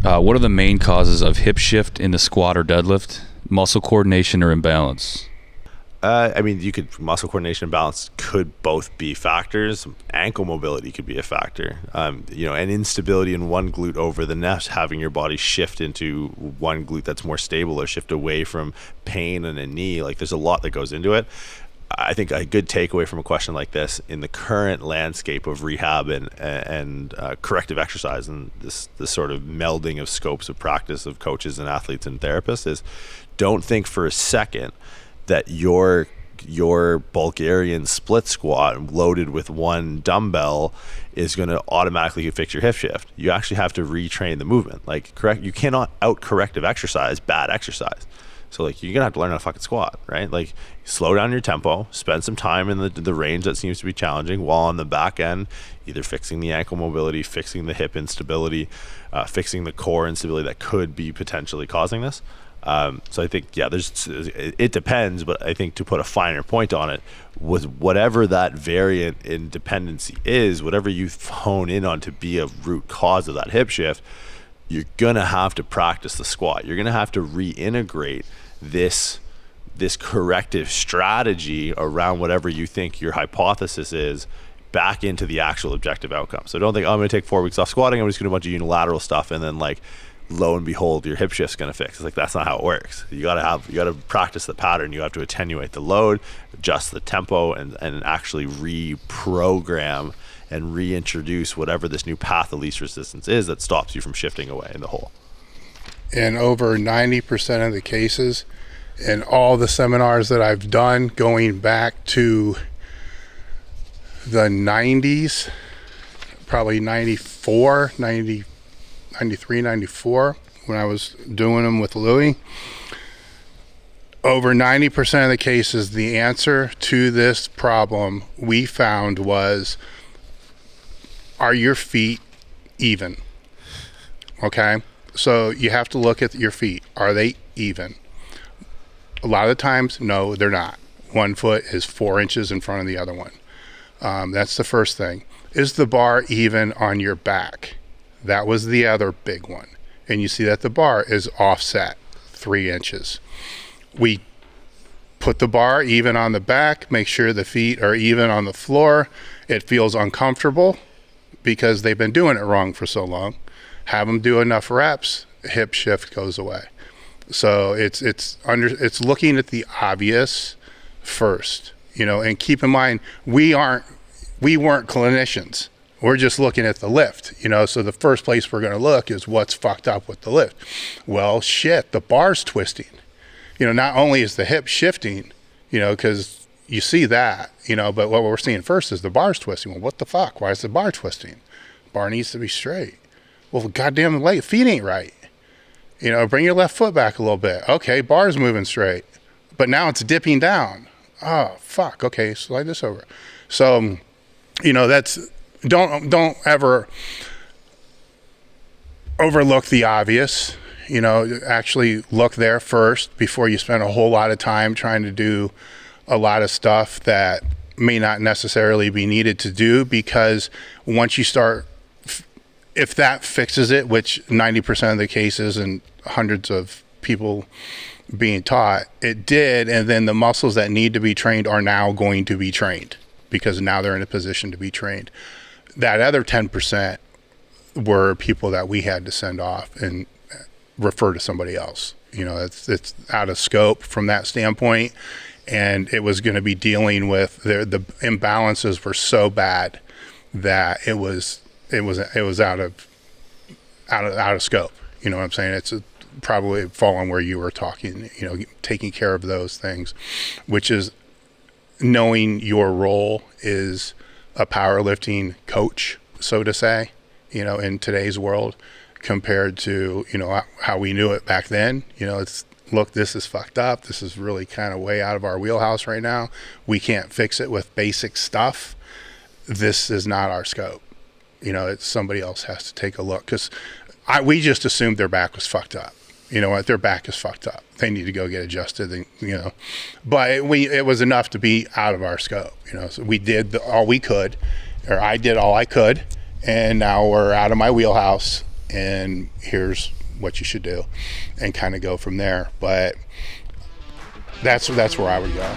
What are the main causes of hip shift in the squat or deadlift? Muscle coordination or imbalance? Muscle coordination and balance could both be factors. Ankle mobility could be a factor. And instability in one glute over the next, having your body shift into one glute that's more stable or shift away from pain in a knee. Like, there's a lot that goes into it. I think a good takeaway from a question like this in the current landscape of rehab and corrective exercise and this sort of melding of scopes of practice of coaches and athletes and therapists is, don't think for a second that your Bulgarian split squat loaded with one dumbbell is going to automatically fix your hip shift. You actually have to retrain the movement. You cannot out corrective exercise bad exercise. So you're gonna have to learn how to fucking squat, right? Slow down your tempo, spend some time in the range that seems to be challenging, while on the back end either fixing the ankle mobility, fixing the hip instability, fixing the core instability that could be potentially causing this. So I think, it depends, but I think to put a finer point on it, with whatever that variant in dependency is, whatever you hone in on to be a root cause of that hip shift, you're gonna have to practice the squat. You're gonna have to reintegrate this corrective strategy around whatever you think your hypothesis is back into the actual objective outcome. So don't think, I'm gonna take 4 weeks off squatting, I'm just gonna do a bunch of unilateral stuff, and then lo and behold, your hip shift's gonna fix. It's that's not how it works. You gotta practice the pattern. You have to attenuate the load, adjust the tempo, and actually reprogram and reintroduce whatever this new path of least resistance is that stops you from shifting away in the hole. In over 90% of the cases, in all the seminars that I've done, going back to the 90s, probably 94, 90, 93, 94, when I was doing them with Louie, over 90% of the cases, the answer to this problem we found was, are your feet even? Okay, so you have to look at your feet. Are they even? A lot of the times, no, they're not. One foot is 4 inches in front of the other one. That's the first thing. Is the bar even on your back? That was the other big one. And you see that the bar is offset 3 inches. We put the bar even on the back, make sure the feet are even on the floor. It feels uncomfortable because they've been doing it wrong for so long. Have them do enough reps, hip shift goes away. So it's looking at the obvious first, and keep in mind, we weren't clinicians. We're just looking at the lift, so the first place we're going to look is what's fucked up with the lift. Well, shit, the bar's twisting. Not only is the hip shifting, because you see that, but what we're seeing first is the bar's twisting. Well, what the fuck? Why is the bar twisting? Bar needs to be straight. Well, goddamn, the feet ain't right. Bring your left foot back a little bit. Okay, bar's moving straight, but now it's dipping down. Oh, fuck. Okay, slide this over. So, that's, don't ever overlook the obvious. Actually look there first before you spend a whole lot of time trying to do a lot of stuff that may not necessarily be needed to do, because once you start, if that fixes it, which 90% of the cases and hundreds of people being taught, it did, and then the muscles that need to be trained are now going to be trained because now they're in a position to be trained. That other 10% were people that we had to send off and refer to somebody else. It's out of scope from that standpoint, and it was going to be dealing with the imbalances were so bad that it was out of scope. You know what I'm saying? It's probably falling where you were talking, taking care of those things, which is knowing your role is a powerlifting coach, so to say, in today's world compared to, how we knew it back then. It's, look, this is fucked up. This is really kind of way out of our wheelhouse right now. We can't fix it with basic stuff. This is not our scope. It's somebody else has to take a look, because we just assumed their back was fucked up. You know what? Their back is fucked up. They need to go get adjusted, but it was enough to be out of our scope, so we did all we could, or I did all I could, and now we're out of my wheelhouse. and here's what you should do, and kind of go from there. But that's where I would go.